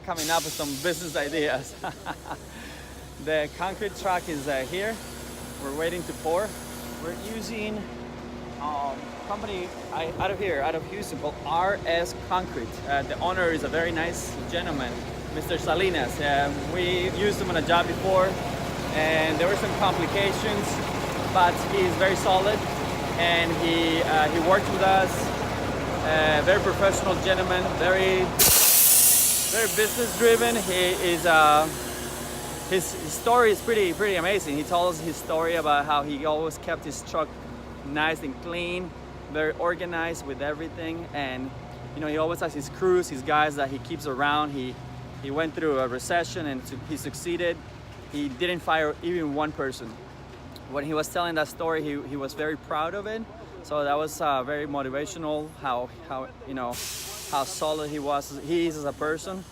coming up with some business ideas. The concrete truck is here. We're waiting to pour. We're using company out of here, out of Houston, called RS Concrete. The owner is a very nice gentleman, Mr. Salinas. We used him on a job before, and there were some complications, but he's very solid, and he worked with us. Very professional gentleman, very business driven. He is his story is pretty amazing. He told us his story about how he always kept his truck nice and clean, very organized with everything, and you know, he always has his crews, his guys that he keeps around. He went through a recession and he succeeded. He didn't fire even one person. When he was telling that story, he was very proud of it. So that was very motivational. How you know how solid he is as a person.